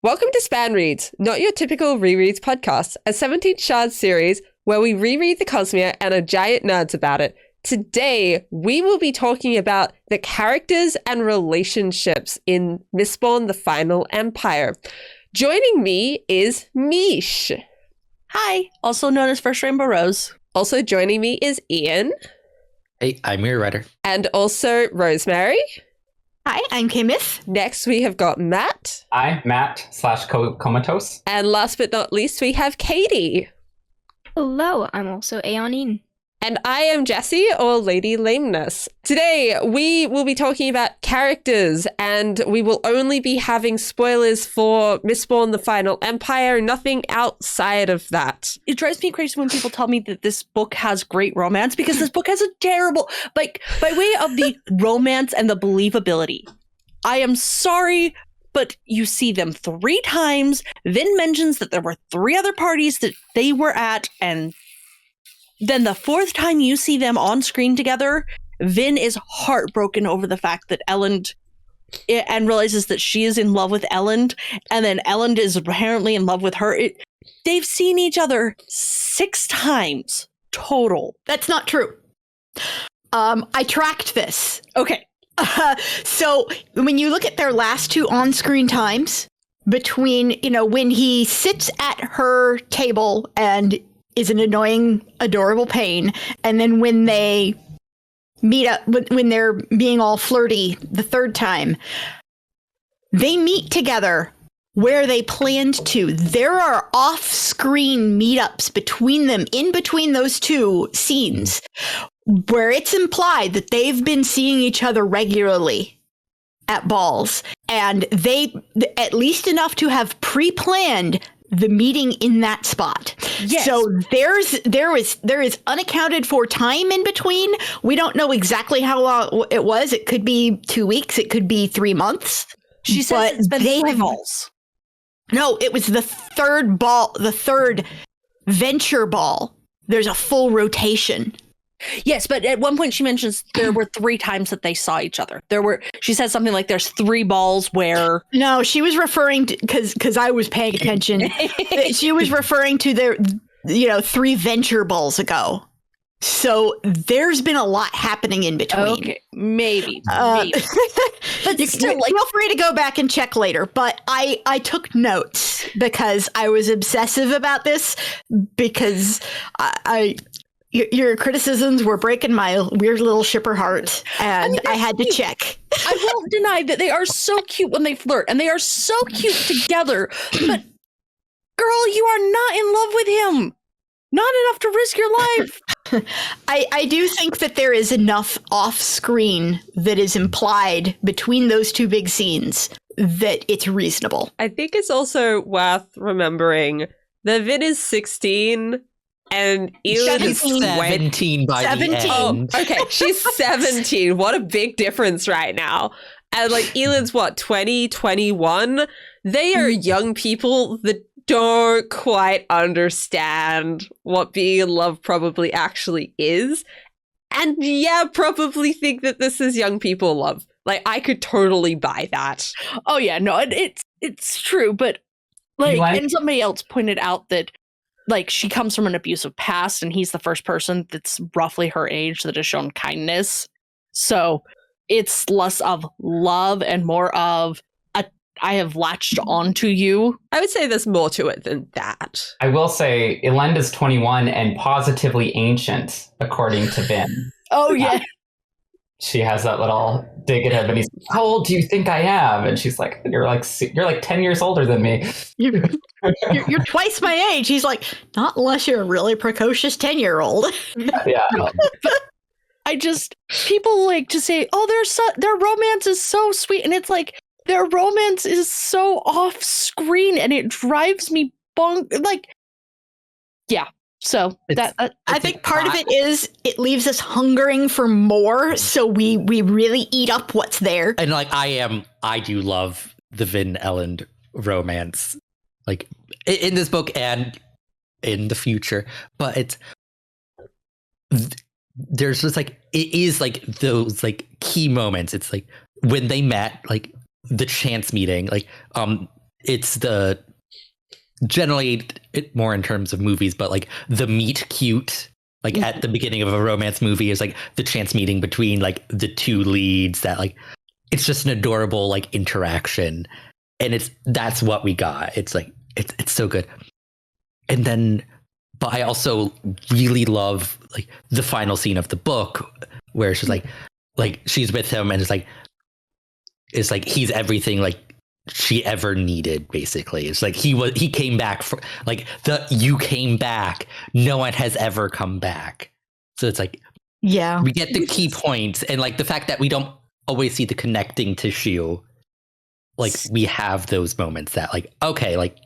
Welcome to SpanReads, not your typical rereads podcast, a 17 Shards series where we reread the Cosmere and are giant nerds about it. Today, we will be talking about the characters and relationships in Mistborn: The Final Empire. Joining me is Mish. Hi, also known as firstRainbowRose. Also joining me is Ian. Hey, I'm your writer. And also Rosemary. Hi, I'm Kaymyth. Next, we have got Matt. Hi, Matt / Comatose. And last but not least, we have Kadie. Hello, I'm also AonEne. And I am Jessie, or Lady Lameness. Today, we will be talking about characters, and we will only be having spoilers for Mistborn: The Final Empire, nothing outside of that. It drives me crazy when people tell me that this book has great romance, because this book has a terrible, by way of the romance and the believability. I am sorry, but you see them 3 times. Vin mentions that there were 3 other parties that they were at, and then the 4th time you see them on screen together, Vin is heartbroken over the fact that Elend and realizes that she is in love with Elend, and then Elend is apparently in love with her. They've seen each other 6 times total. That's not true. I tracked this. Okay. So when you look at their last 2 on-screen times between, when he sits at her table and is an annoying, adorable pain, and then when they meet up, when they're being all flirty the 3rd time, they meet together where they planned to. There are off-screen meetups between them, in between those 2 scenes, where it's implied that they've been seeing each other regularly at balls, and they, at least enough to have pre-planned the meeting in that spot. Yes. So there is unaccounted for time in between. We don't know exactly how long it was. It could be 2 weeks. It could be 3 months. She says it's been 3 balls. No, it was the 3rd ball, the 3rd venture ball. There's a full rotation. Yes, but at one point she mentions there were 3 times that they saw each other. She said something like there's 3 balls where... No, she was referring to, because I was paying attention, she was referring to their, 3 venture balls ago. So there's been a lot happening in between. Okay, maybe. But still, feel free to go back and check later. But I took notes because I was obsessive about this, because your criticisms were breaking my weird little shipper heart, and I had to check. I won't deny that they are so cute when they flirt, and they are so cute together. But, girl, you are not in love with him. Not enough to risk your life. I do think that there is enough off-screen that is implied between those 2 big scenes that it's reasonable. I think it's also worth remembering that Vin is 16 and Elend is 17 by 17. the end. Oh, okay, she's 17. What a big difference right now. And Elend's 20, 21? They are young people that don't quite understand what being in love probably actually is. And probably think that this is young people love. I could totally buy that. Oh yeah, no, it's true, but and somebody else pointed out that she comes from an abusive past, and he's the first person that's roughly her age that has shown kindness. So it's less of love and more of I have latched onto you. I would say there's more to it than that. I will say Elend is 21 and positively ancient, according to Vin. Oh, yeah. She has that little dig at him, and he's, how old do you think I am? And she's like, you're like 10 years older than me. You're twice my age. He's like, not unless you're a really precocious 10-year-old. Yeah. People like to say, oh, their romance is so sweet. And it's like, their romance is so off screen, and it drives me yeah. So I think part of it is it leaves us hungering for more, so we really eat up what's there. And I do love the Vin Elend romance, in this book and in the future. But there's just it is those key moments. It's when they met, the chance meeting, it's the generally more in terms of movies, but like the meet cute, like at the beginning of a romance movie is like the chance meeting between like the two leads that like it's just an adorable like interaction, and that's what we got. It's like it's so good. And then, but I also really love like the final scene of the book where she's like she's with him and it's like he's everything like she ever needed, basically. It's like he came back for like you came back, no one has ever come back. So it's like, Yeah. we get the key points, and like the fact that we don't always see the connecting tissue, like we have those moments that like, okay, like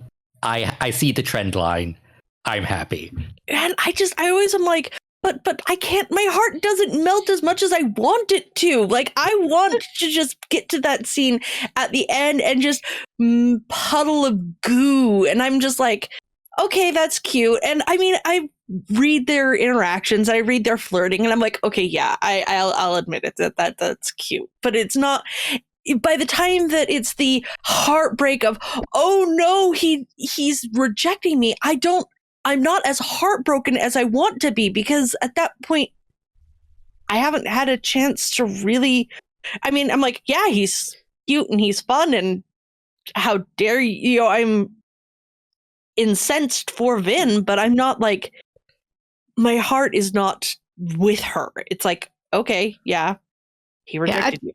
I see the trend line, I'm happy. And I always am like, but I can't, my heart doesn't melt as much as I want it to. Like, I want to just get to that scene at the end and just puddle of goo. And I'm just like, okay, that's cute. And I mean, I read their interactions, I read their flirting, and I'm like, okay, yeah, I'll admit it that's cute. But it's not, by the time that it's the heartbreak of, oh no, he's rejecting me, I'm not as heartbroken as I want to be, because at that point, I haven't had a chance to really, I mean, I'm like, yeah, he's cute and he's fun, and how dare you, I'm incensed for Vin, but I'm not like, my heart is not with her. It's like, okay, yeah, he rejected you.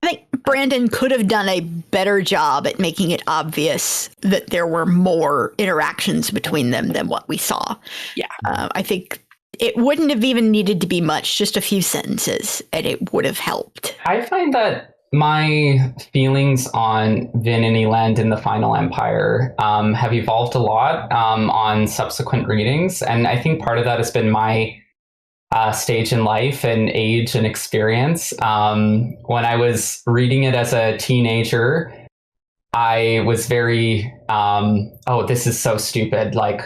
I think Brandon could have done a better job at making it obvious that there were more interactions between them than what we saw. Yeah. I think it wouldn't have even needed to be much, just a few sentences, and it would have helped. I find that my feelings on Vin and Elend in the Final Empire have evolved a lot on subsequent readings. And I think part of that has been my stage in life and age and experience. When I was reading it as a teenager, I was very, oh, this is so stupid. Like,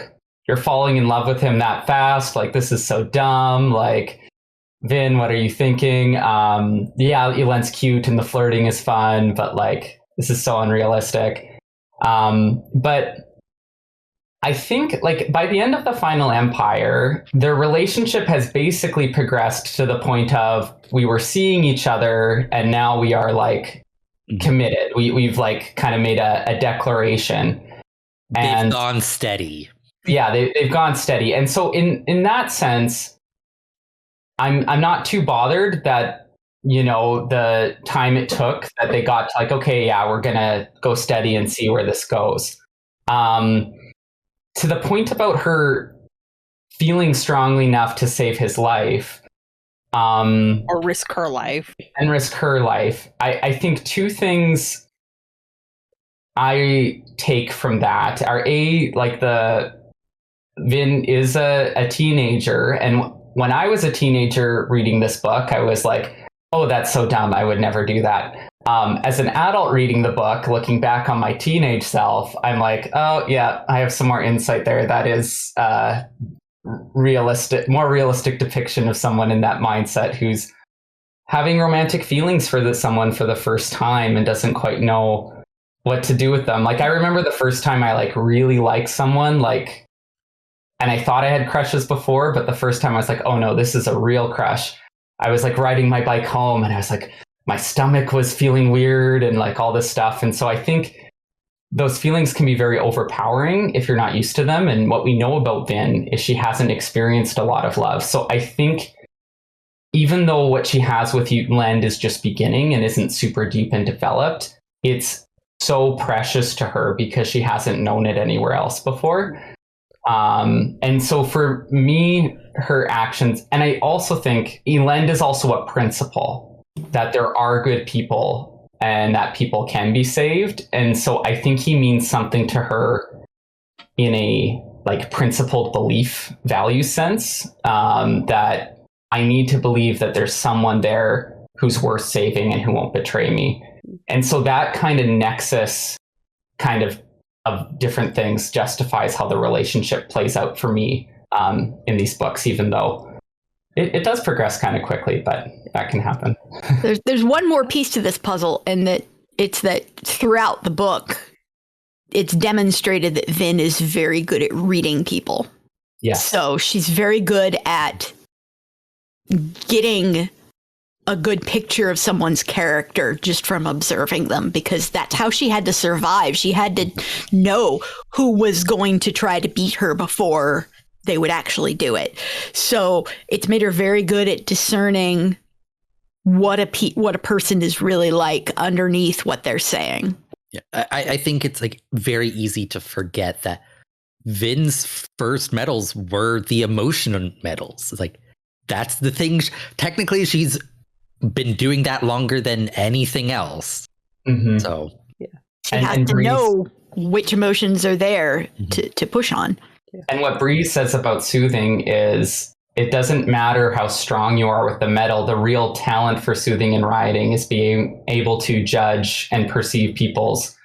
you're falling in love with him that fast. Like, this is so dumb. Like, Vin, what are you thinking? Yeah, Elend's cute and the flirting is fun, but like, this is so unrealistic. But I think like by the end of the Final Empire, their relationship has basically progressed to the point of we were seeing each other and now we are like committed. We've like kind of made a declaration. They've gone steady. Yeah, they've gone steady. And so in that sense, I'm not too bothered that, you know, the time it took that they got to like, okay, yeah, we're going to go steady and see where this goes. To the point about her feeling strongly enough to save his life. Or risk her life. And risk her life. I think two things I take from that are like Vin is a teenager, and when I was a teenager reading this book, I was like, oh, that's so dumb. I would never do that. As an adult reading the book, looking back on my teenage self, I'm like, oh, yeah, I have some more insight there. That is more realistic depiction of someone in that mindset who's having romantic feelings for someone for the first time and doesn't quite know what to do with them. Like, I remember the first time I like really liked someone, like, and I thought I had crushes before, but the first time I was like, oh no, this is a real crush. I was like riding my bike home and I was like, my stomach was feeling weird and like all this stuff. And so I think those feelings can be very overpowering if you're not used to them. And what we know about Vin is she hasn't experienced a lot of love. So I think even though what she has with Elend is just beginning and isn't super deep and developed, it's so precious to her because she hasn't known it anywhere else before. And so for me, her actions, and I also think Elend is also a principle that there are good people and that people can be saved. And so I think he means something to her in a like principled belief value sense, that I need to believe that there's someone there who's worth saving and who won't betray me. And so that kind of nexus kind of different things justifies how the relationship plays out for me in these books, even though it does progress kind of quickly, but that can happen. There's one more piece to this puzzle, and that it's that throughout the book, it's demonstrated that Vin is very good at reading people. Yes. So she's very good at getting a good picture of someone's character just from observing them, because that's how she had to survive. She had to know who was going to try to beat her before they would actually do it. So it's made her very good at discerning what a person is really like underneath what they're saying. Yeah, I think it's like very easy to forget that Vin's first medals were the emotional medals. It's like, that's the thing. Technically, she's been doing that longer than anything else. Mm-hmm. So she has to know which emotions are there to push on. And what Breeze says about soothing is, it doesn't matter how strong you are with the medal. The real talent for soothing and rioting is being able to judge and perceive people's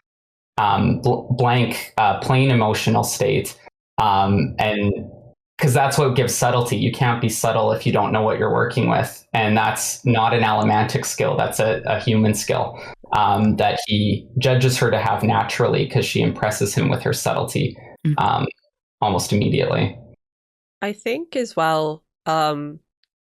plain emotional state. And because that's what gives subtlety. You can't be subtle if you don't know what you're working with. And that's not an allomantic skill. That's a human skill that he judges her to have naturally, because she impresses him with her subtlety almost immediately. I think as well,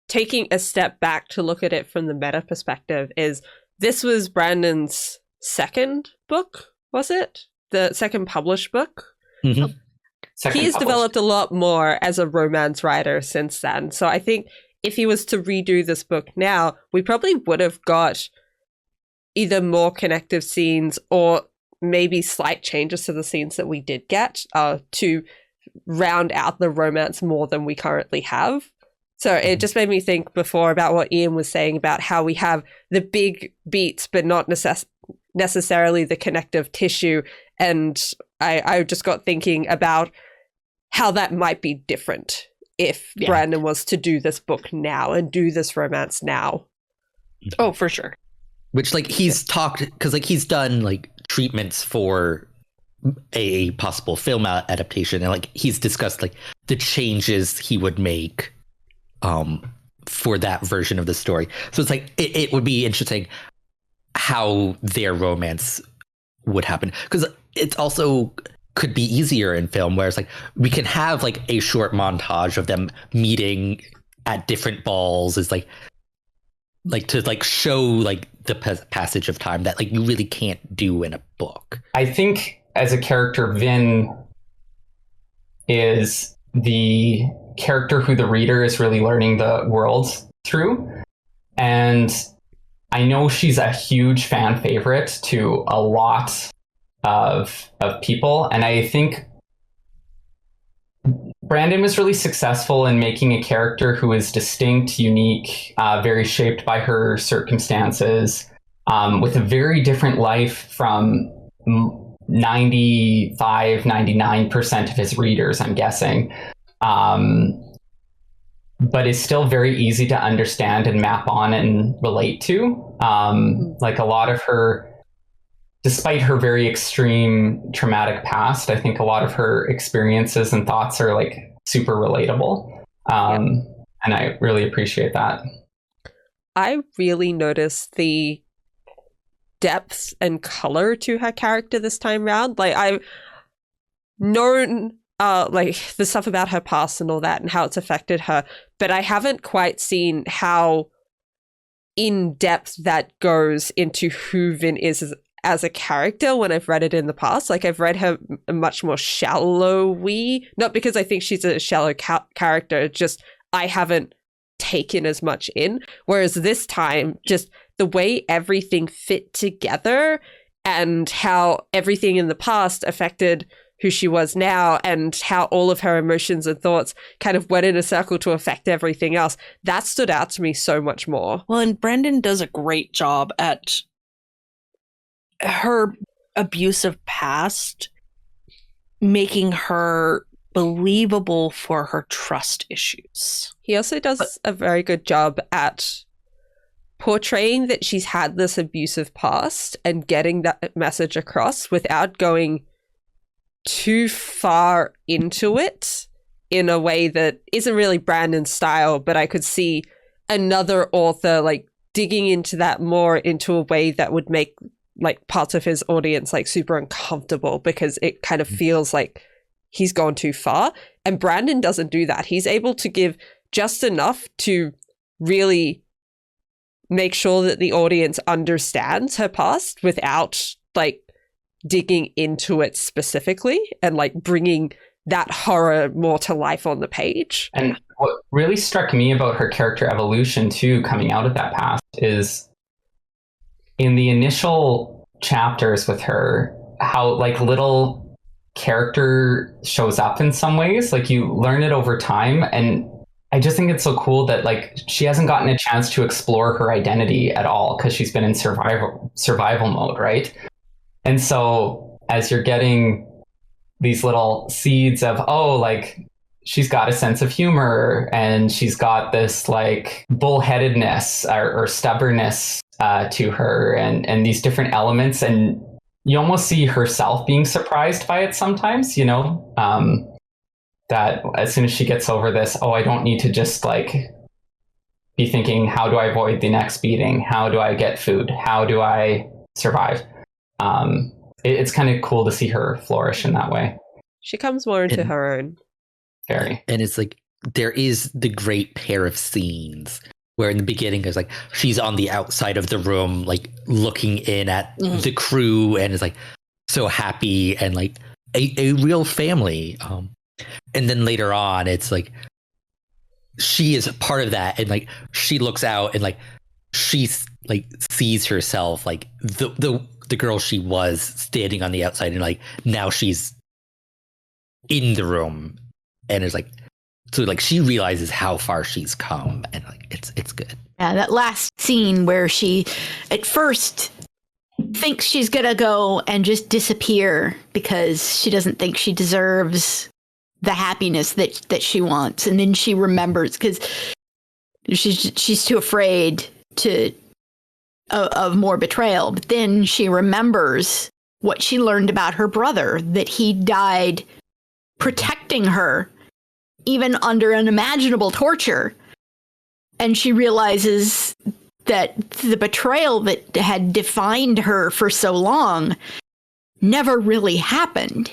taking a step back to look at it from the meta perspective, is this was Brandon's second book, was it? The second published book? Mm-hmm. He's developed a lot more as a romance writer since then. So I think if he was to redo this book now, we probably would have got either more connective scenes or maybe slight changes to the scenes that we did get to round out the romance more than we currently have. So it just made me think before about what Ian was saying about how we have the big beats but not necessarily the connective tissue. And I just got thinking about how that might be different if Brandon was to do this book now and do this romance now. Oh, for sure. Which, like, he's talked, because like he's done like treatments for a possible film adaptation, and like he's discussed like the changes he would make for that version of the story. So it's like it would be interesting how their romance would happen, because it's also could be easier in film, where it's like we can have like a short montage of them meeting at different balls, is like to like show like the passage of time that like you really can't do in a book. I think as a character, Vin is the character who the reader is really learning the world through. And I know she's a huge fan favorite to a lot of people. And I think Brandon was really successful in making a character who is distinct, unique, very shaped by her circumstances, with a very different life from 99% of his readers, I'm guessing. But it's still very easy to understand and map on and relate to. Like a lot of her, despite her very extreme traumatic past, I think a lot of her experiences and thoughts are like super relatable. And I really appreciate that. I really noticed the depth and color to her character this time round. Like, I've known like the stuff about her past and all that and how it's affected her, but I haven't quite seen how in depth that goes into who Vin is as a character when I've read it in the past. Like, I've read her much more shallow-y, not because I think she's a shallow character, just I haven't taken as much in. Whereas this time, just the way everything fit together and how everything in the past affected who she was now and how all of her emotions and thoughts kind of went in a circle to affect everything else, that stood out to me so much more. Well, and Brandon does a great job at her abusive past, making her believable for her trust issues. He also does a very good job at portraying that she's had this abusive past and getting that message across without going too far into it in a way that isn't really Brandon's style, but I could see another author like digging into that more into a way that would make like parts of his audience like super uncomfortable because it kind of feels like he's gone too far. And Brandon doesn't do that. He's able to give just enough to really make sure that the audience understands her past without like digging into it specifically and like bringing that horror more to life on the page. And what really struck me about her character evolution too, coming out of that past, is in the initial chapters with her, how like little character shows up in some ways. Like you learn it over time, and I just think it's so cool that like she hasn't gotten a chance to explore her identity at all because she's been in survival mode, right? And so as you're getting these little seeds of, oh, like she's got a sense of humor and she's got this like bullheadedness or stubbornness to her and these different elements, and you almost see herself being surprised by it sometimes, you know, that as soon as she gets over this, oh, I don't need to just like be thinking, how do I avoid the next beating? How do I get food? How do I survive? It's kind of cool to see her flourish in that way. She comes more into her own. Very. And it's like, there is the great pair of scenes where in the beginning it's like she's on the outside of the room, like looking in at the crew and is like so happy and like a real family. And then later on, it's like she is part of that, and like she looks out and like she's like sees herself like the girl she was standing on the outside, and like now she's in the room, and it's like so like she realizes how far she's come, and like it's good. Yeah, that last scene where she at first thinks she's gonna go and just disappear because she doesn't think she deserves the happiness that she wants, and then she remembers because she's too afraid of more betrayal. But then she remembers what she learned about her brother, that he died protecting her even under unimaginable torture, and she realizes that the betrayal that had defined her for so long never really happened.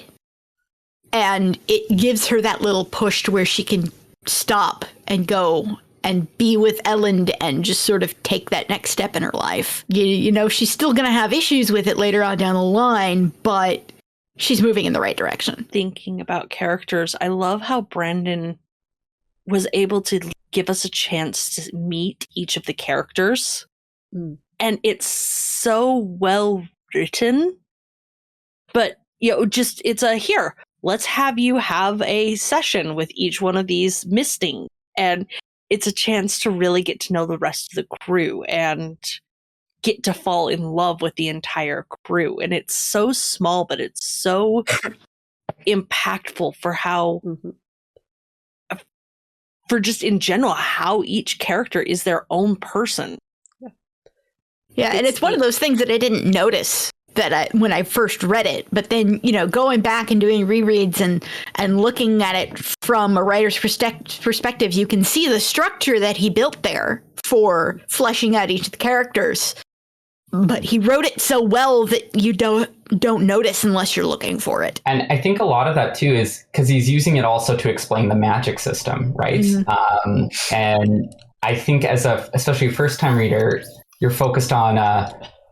And it gives her that little push to where she can stop and go and be with Ellen and just sort of take that next step in her life. You know, she's still going to have issues with it later on down the line, but she's moving in the right direction. Thinking about characters, I love how Brandon was able to give us a chance to meet each of the characters. And it's so well written. But, you know, just it's a here. Let's have you have a session with each one of these misting. And it's a chance to really get to know the rest of the crew and get to fall in love with the entire crew. And it's so small, but it's so impactful for how, for just in general, how each character is their own person. Yeah, and it's one of those things that I didn't notice when I first read it, but then, you know, going back and doing rereads and looking at it from a writer's perspective, you can see the structure that he built there for fleshing out each of the characters. But he wrote it so well that you don't notice unless you're looking for it. And I think a lot of that too is because he's using it also to explain the magic system, right? And I think especially a first-time reader, you're focused on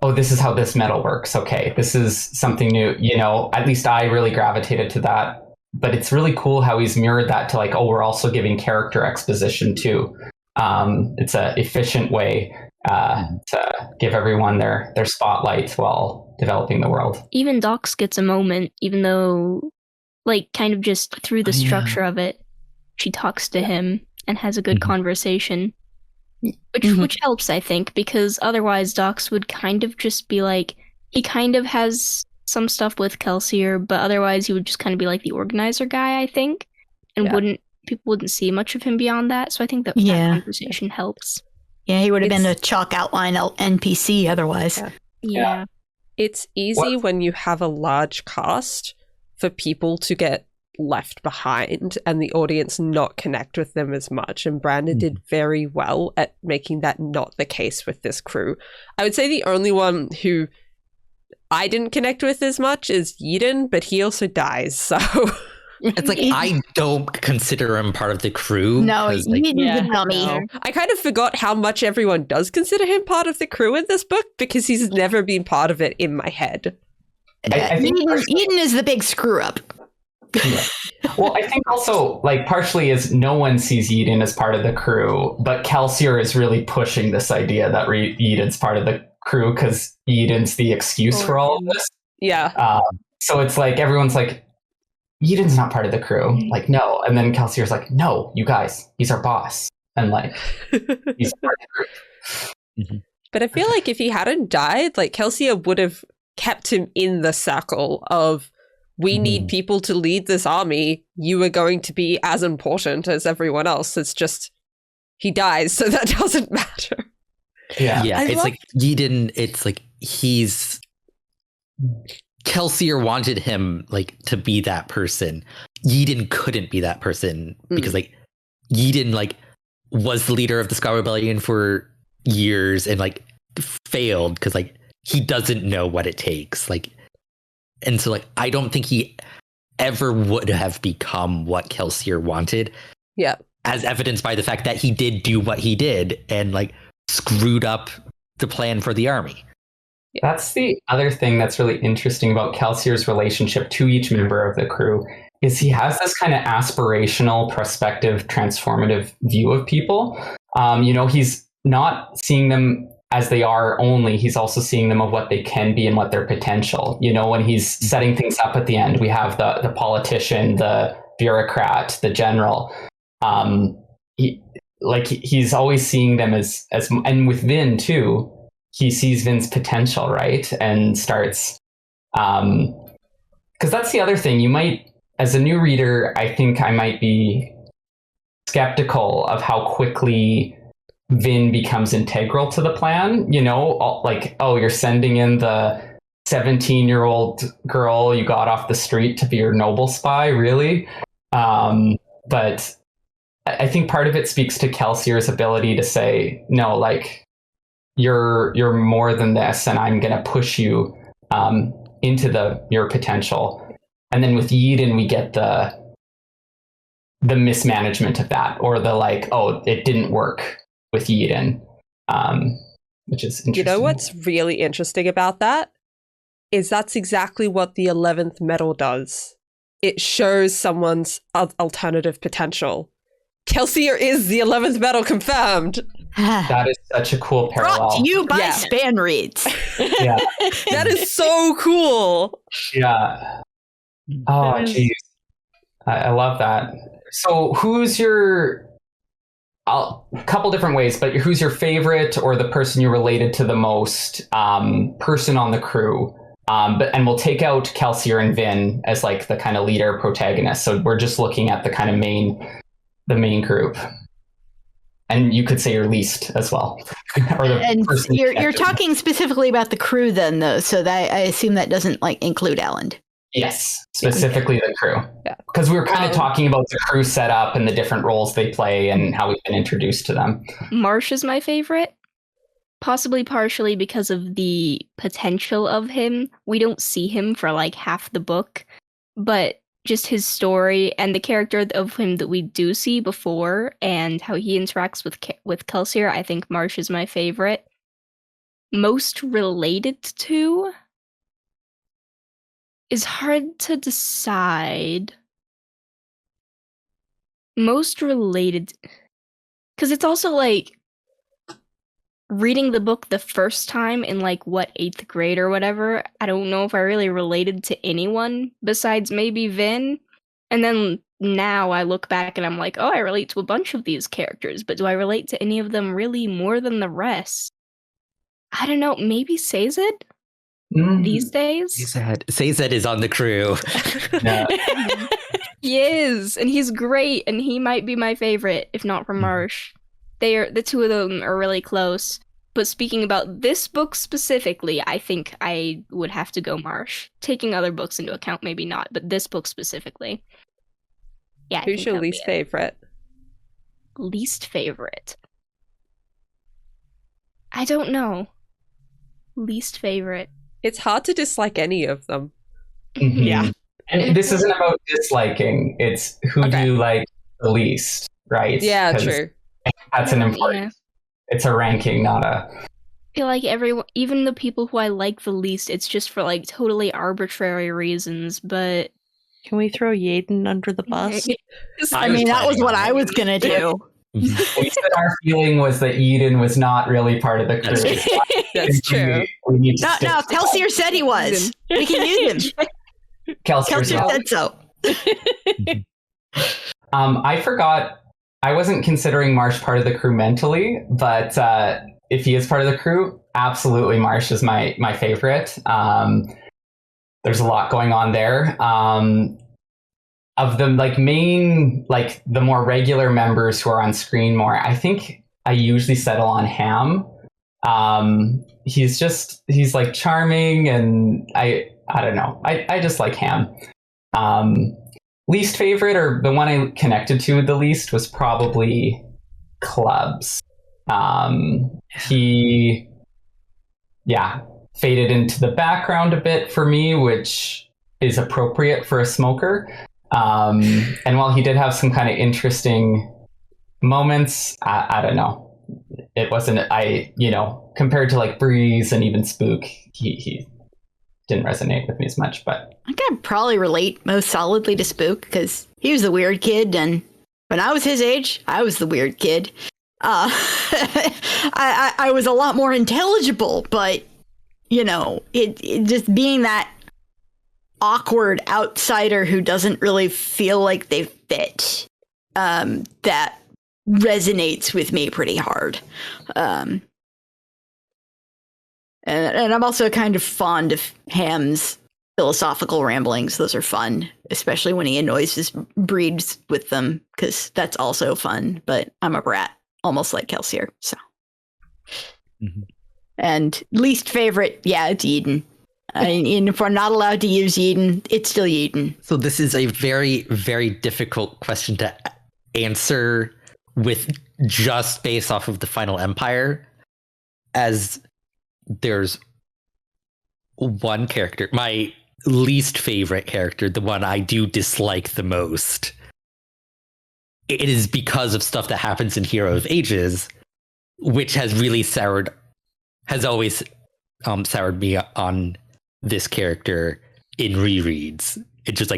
oh, this is how this metal works. Okay, this is something new. You know, at least I really gravitated to that. But it's really cool how he's mirrored that to like, oh, we're also giving character exposition too. It's an efficient way to give everyone their spotlight while developing the world. Even Dox gets a moment, even though, like, kind of just through the structure of it, she talks to him and has a good conversation. Which helps, I think, because otherwise Dox would kind of just be like, he kind of has some stuff with Kelsier, but otherwise he would just kind of be like the organizer guy, I think, and people wouldn't see much of him beyond that. So I think that conversation helps. Yeah, he would have been a chalk outline NPC otherwise. Yeah. It's easy when you have a large cast for people to get left behind and the audience not connect with them as much, and Brandon did very well at making that not the case with this crew. I would say the only one who I didn't connect with as much as Eden, but he also dies, so... It's like, I don't consider him part of the crew. No, 'cause, like, Eden's a dummy. no. I kind of forgot how much everyone does consider him part of the crew in this book, because he's never been part of it in my head. I think Eden is the big screw up. Well, I think also, like, partially is no one sees Eden as part of the crew, but Kelsier is really pushing this idea that Eden's part of the crew because Eden's the excuse for all of this. Yeah. So it's like everyone's like, Eden's not part of the crew. Like, no. And then Kelsier's like, no, you guys, he's our boss. And like, he's part of the group. Mm-hmm. But I feel like if he hadn't died, like Kelsier would have kept him in the circle of, we need people to lead this army. You are going to be as important as everyone else. It's just, he dies, so that doesn't matter. Yeah. Yeah, it's like Eden, it's like Kelsier wanted him like to be that person. Eden couldn't be that person because like Eden like was the leader of the Scar Rebellion for years and like failed because like he doesn't know what it takes. Like, and so like I don't think he ever would have become what Kelsier wanted. Yeah. As evidenced by the fact that he did do what he did and like screwed up the plan for the army. That's the other thing that's really interesting about Kelsier's relationship to each member of the crew is he has this kind of aspirational, prospective, transformative view of people. He's not seeing them as they are only, he's also seeing them of what they can be and what their potential. When he's setting things up at the end, we have the politician, the bureaucrat, the general. He's always seeing them as and with Vin too, he sees Vin's potential, right? And starts, because that's the other thing. You might, as a new reader, I think I might be skeptical of how quickly Vin becomes integral to the plan. You're sending in the 17-year-old girl you got off the street to be your noble spy, really? But I think part of it speaks to Kelsier's ability to say, no, like, you're more than this, and I'm going to push you into your potential. And then with Eden, we get the mismanagement of that, or the like, oh, it didn't work with Eden, which is interesting. You know what's really interesting about that is that's exactly what the 11th medal does. It shows someone's alternative potential. Kelsier is the 11th medal confirmed. That is such a cool parallel. Brought to you by Yeah. SpanReads. Yeah. That is so cool. Yeah. Oh, geez. I love that. So who's your... a couple different ways, but who's your favorite or the person you related to the most person on the crew? And we'll take out Kelsier and Vin as like the kind of leader protagonist. So we're just looking at the kind of main group. And you could say your least as well. Or the And person you're talking specifically about the crew then, though, so that I assume that doesn't like include Alan. Yes, specifically the crew. Yeah. Because we were kind of talking about the crew setup and the different roles they play and how we've been introduced to them. Marsh is my favorite, possibly partially because of the potential of him. We don't see him for like half the book, but just his story and the character of him that we do see before and how he interacts with Kelsier, I think Marsh is my favorite. Most related to is hard to decide. Most related, because it's also like reading the book the first time in like 8th grade or whatever. I don't know if I really related to anyone besides maybe Vin. And then now I look back and I'm like, oh, I relate to a bunch of these characters, but do I relate to any of them really more than the rest? I don't know, maybe Sazed these days? Sazed is on the crew. Yeah. He is, and he's great, and he might be my favorite, if not from Marsh. The two of them are really close. But speaking about this book specifically, I think I would have to go Marsh. Taking other books into account, maybe not, but this book specifically. Yeah. Who's your least favorite? Least favorite? I don't know. Least favorite. It's hard to dislike any of them. Mhm. Yeah. And this isn't about disliking. It's who do you like the least, right? Yeah, 'Cause true. That's an important. It's a ranking, not a. I feel like everyone, even the people who I like the least, it's just for like totally arbitrary reasons. But Can we throw Yaden under the bus? I mean, that was what I was gonna do. We said our feeling was that Eden was not really part of the crew. That's true. We need to No, stick no, to Kelsier said he was. We can use him. that. Kelsey's Kelsier not. said so. I forgot. I wasn't considering Marsh part of the crew mentally, but if he is part of the crew, absolutely Marsh is my favorite. There's a lot going on there. Of the main, the more regular members who are on screen more, I think I usually settle on Ham. He's like charming, and I don't know. I just like Ham. Least favorite, or the one I connected to the least, was probably Clubs. He faded into the background a bit for me, which is appropriate for a smoker. And while he did have some kind of interesting moments, I don't know. It wasn't, compared to like Breeze and even Spook, he didn't resonate with me as much. But I can probably relate most solidly to Spook because he was the weird kid, and when I was his age, I was the weird kid. I was a lot more intelligible, but it just being that awkward outsider who doesn't really feel like they fit, that resonates with me pretty hard. And I'm also kind of fond of Ham's philosophical ramblings. Those are fun, especially when he annoys his breeds with them, because that's also fun. But I'm a brat, almost like Kelsier. So, And least favorite, it's Eden. And if we're not allowed to use Eden, it's still Eden. So this is a very, very difficult question to answer with just based off of the Final Empire, as there's one character, my least favorite character, the one I do dislike the most. It is because of stuff that happens in Hero of Ages, which has really has always soured me on this character in rereads. It just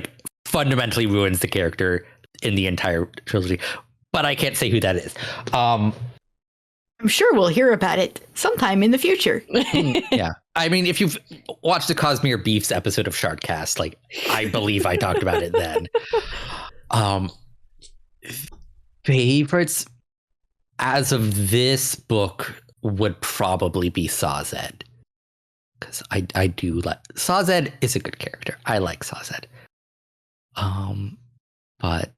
fundamentally ruins the character in the entire trilogy. But I can't say who that is. I'm sure we'll hear about it sometime in the future. Yeah. I mean, if you've watched the Cosmere Beefs episode of Shardcast, I believe I talked about it then. Favorites as of this book would probably be Sazed. Because I do like Sazed is a good character. I like Sazed. But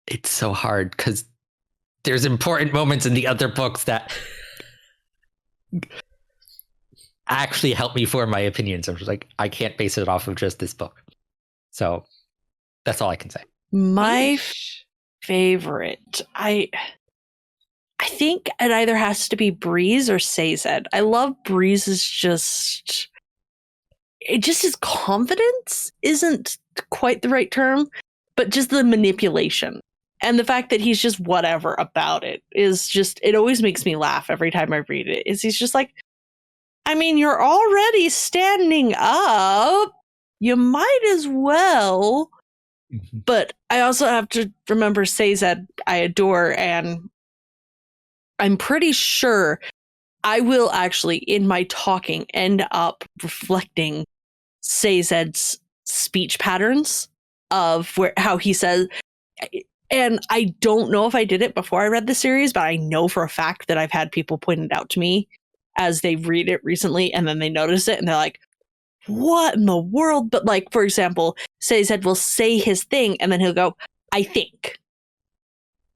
it's so hard because there's important moments in the other books that actually help me form my opinions. I'm just I can't base it off of just this book. So that's all I can say. My favorite, I think it either has to be Breeze or Sazed. I love Breeze's his confidence isn't quite the right term, but just the manipulation. And the fact that he's just whatever about it is just, it always makes me laugh every time I read it. He's just you're already standing up. You might as well. But I also have to remember Sazed I adore, and I'm pretty sure I will actually, in my talking, end up reflecting Sazed's speech patterns of how he says, and I don't know if I did it before I read the series, but I know for a fact that I've had people point it out to me as they read it recently, and then they notice it and they're like, what in the world? But for example, Sazed will say his thing and then he'll go, I think.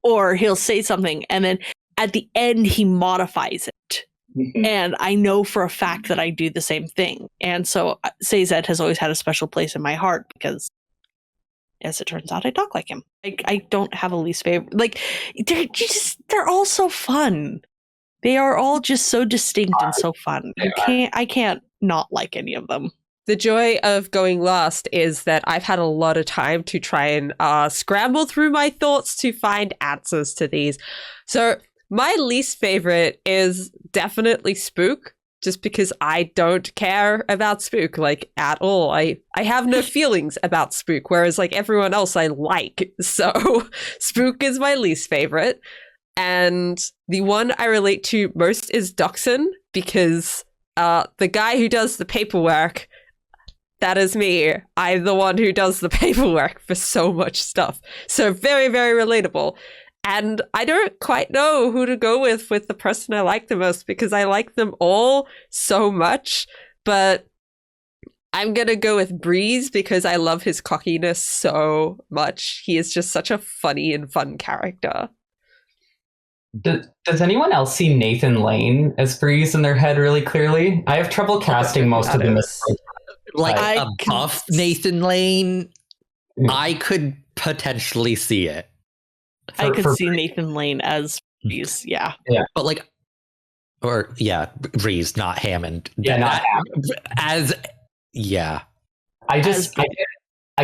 Or he'll say something and then at the end he modifies it. And I know for a fact that I do the same thing. And so Sazed has always had a special place in my heart because, as it turns out, I talk like him. I don't have a least favorite. They're all so fun. They are all just so distinct and so fun. I can't not like any of them. The joy of going last is that I've had a lot of time to try and scramble through my thoughts to find answers to these. So my least favorite is definitely Spook, just because I don't care about Spook, like, at all. I have no feelings about Spook, whereas, like, everyone else I like. So Spook is my least favorite. And the one I relate to most is Dachshund, because the guy who does the paperwork, that is me. I'm the one who does the paperwork for so much stuff. So very, very relatable. And I don't quite know who to go with the person I like the most, because I like them all so much. But I'm going to go with Breeze because I love his cockiness so much. He is just such a funny and fun character. Does anyone else see Nathan Lane as Breeze in their head really clearly? I have trouble casting most of them as like I a buff Nathan Lane. I could potentially see it. I could see Breeze. Nathan Lane as Breeze, yeah. But like, or yeah, Breeze, not Hammond. Yeah, not As, yeah. I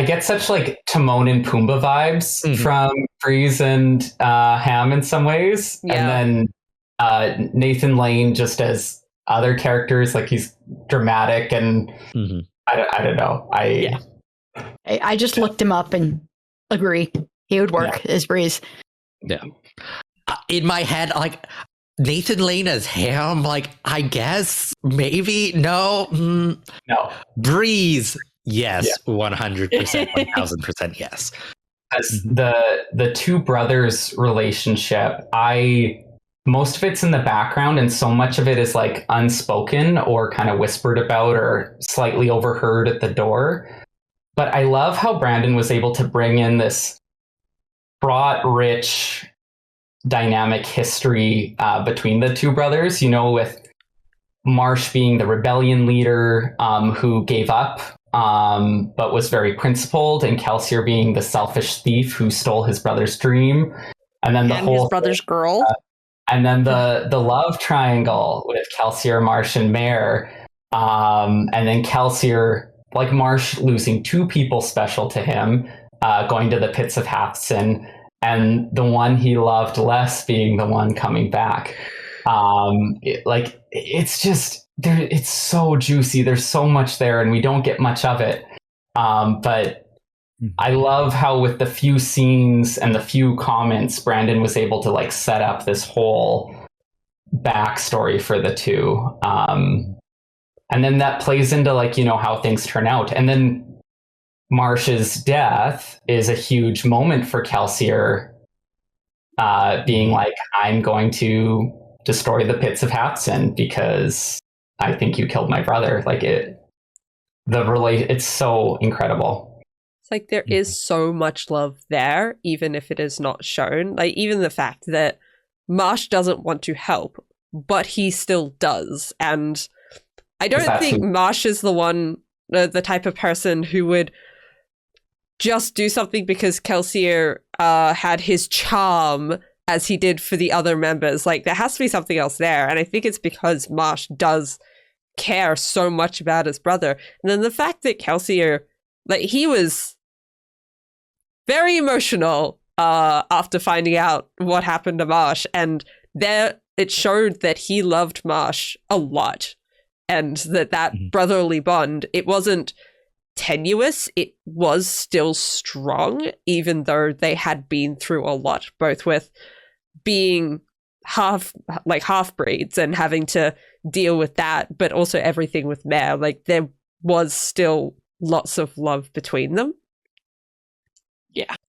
get such like Timon and Pumbaa vibes from Breeze and Ham in some ways. Yeah. And then Nathan Lane just as other characters, like he's dramatic and I don't know. I just looked him up and agree. He would work as Breeze. Yeah. In my head, like, Nathan Lane as Ham, like, I guess, maybe, no. No. Breeze, yes, 100%, 1000% yes. As the two brothers relationship, most of it's in the background and so much of it is like unspoken or kind of whispered about or slightly overheard at the door. But I love how Brandon was able to bring in this fraught, rich, dynamic history between the two brothers, you know, with Marsh being the rebellion leader who gave up but was very principled, and Kelsier being the selfish thief who stole his brother's dream. And then his brother's girl. And then the love triangle with Kelsier, Marsh, and Mare. And then Kelsier, like Marsh, losing two people special to him, going to the pits of Hathsin, and the one he loved less being the one coming back. It's just there. It's so juicy. There's so much there, and we don't get much of it. But I love how with the few scenes and the few comments, Brandon was able to like set up this whole backstory for the two. And then that plays into like, you know, how things turn out. And then Marsh's death is a huge moment for Kelsier, being like, I'm going to destroy the pits of Hathsin because I think you killed my brother. Like it's so incredible. It's like there is so much love there, even if it is not shown. Like, even the fact that Marsh doesn't want to help, but he still does. And I don't think Marsh is the type of person who would just do something because Kelsier had his charm as he did for the other members. Like, there has to be something else there. And I think it's because Marsh does care so much about his brother. And then the fact that Kelsier, like, he was very emotional after finding out what happened to Marsh. And there it showed that he loved Marsh a lot. And that brotherly bond, it wasn't tenuous, it was still strong, even though they had been through a lot, both with being half-breeds and having to deal with that, but also everything with Mare. Like, there was still lots of love between them.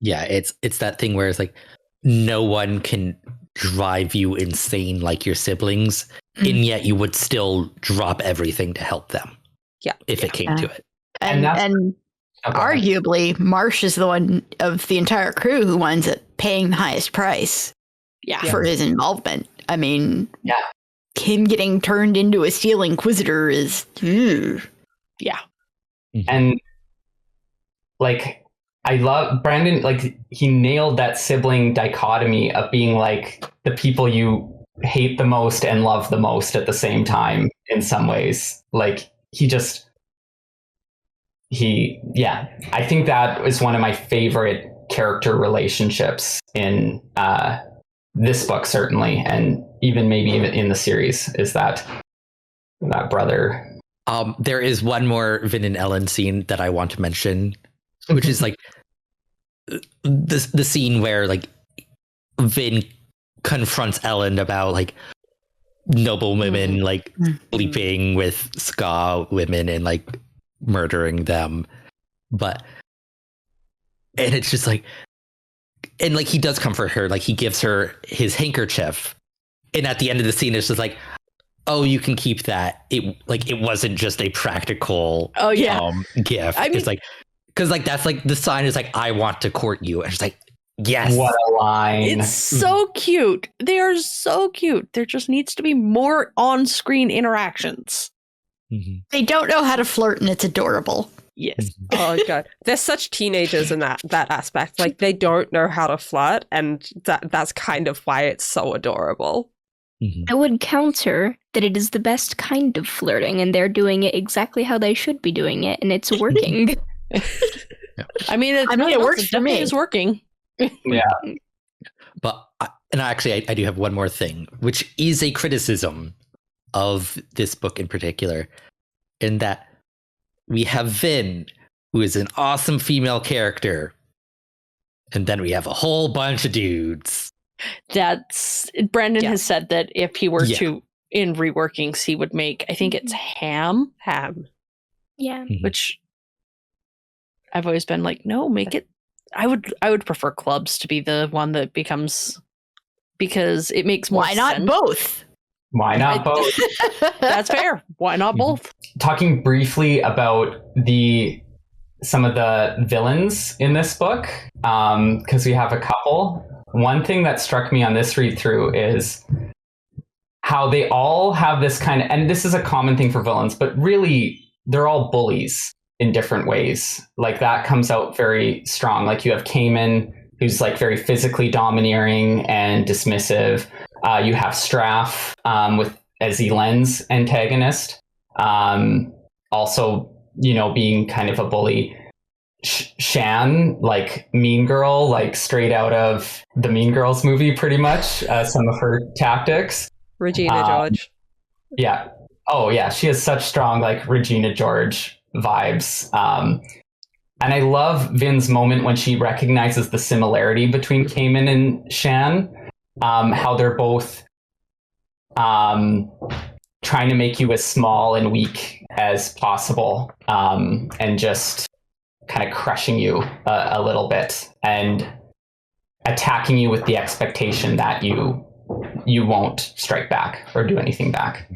Yeah, it's that thing where it's like, no one can drive you insane like your siblings, and yet you would still drop everything to help them. Yeah, if it came to it. And arguably, Marsh is the one of the entire crew who winds up paying the highest price for his involvement. I mean, him getting turned into a Steel Inquisitor is... And, like, I love Brandon, like, he nailed that sibling dichotomy of being, like, the people you hate the most and love the most at the same time, in some ways. Like, I think that is one of my favorite character relationships in this book, certainly, and even maybe in the series, is that brother. There is one more Vin and Ellen scene that I want to mention, which is like the scene where like Vin confronts Ellen about like noble women like sleeping with ska women and like murdering them, and it's just like, and like he does comfort her, like he gives her his handkerchief, and at the end of the scene it's just like, oh, you can keep that. It wasn't just a practical gift. I mean, it's like, because like that's like the sign is like, I want to court you, and it's like, yes, what a line. It's so cute. They are so cute. There just needs to be more on-screen interactions. They don't know how to flirt, and it's adorable. Yes. Oh god, they're such teenagers in that aspect. Like they don't know how to flirt, and that's kind of why it's so adorable. I would counter that it is the best kind of flirting, and they're doing it exactly how they should be doing it, and it's working. I mean, it works for me. It's working. Yeah. But I do have one more thing, which is a criticism of this book in particular, in that we have Vin, who is an awesome female character, and then we have a whole bunch of dudes. That's Brandon has said that if he were to in reworkings, he would make, I think it's ham. Yeah. Which I've always been like, no, make it. I would prefer clubs to be the one that becomes, because it makes more Why not sense. both? Why not both? That's fair. Why not both? Talking briefly about some of the villains in this book, because we have a couple. One thing that struck me on this read through is how they all have this kind of, and this is a common thing for villains, but really they're all bullies in different ways. Like that comes out very strong. Like you have Kaymyth, who's like very physically domineering and dismissive. You have Straff as AonEne's antagonist. Also, being kind of a bully. Shan, like Mean Girl, like straight out of the Mean Girls movie, pretty much. Some of her tactics. Regina George. Yeah. Oh, yeah. She has such strong, like Regina George vibes. And I love Vin's moment when she recognizes the similarity between Kaymyth and Shan. How they're both trying to make you as small and weak as possible, and just kind of crushing you a little bit and attacking you with the expectation that you won't strike back or do anything back.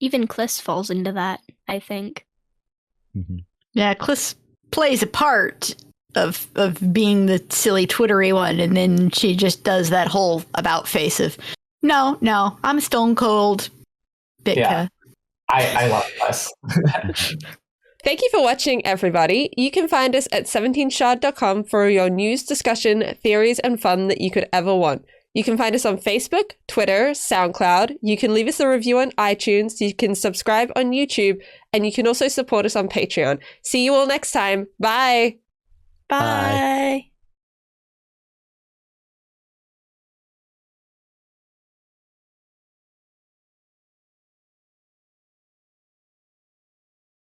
Even Kliss falls into that, I think. Yeah, Kliss plays a part of being the silly twittery one, and then she just does that whole about face of, no, I'm stone cold Bitka. Yeah. I love Kliss. Thank you for watching, everybody. You can find us at 17shard.com for your news, discussion, theories, and fun that you could ever want. You can find us on Facebook, Twitter, SoundCloud. You can leave us a review on iTunes. You can subscribe on YouTube. And you can also support us on Patreon. See you all next time. Bye. Bye.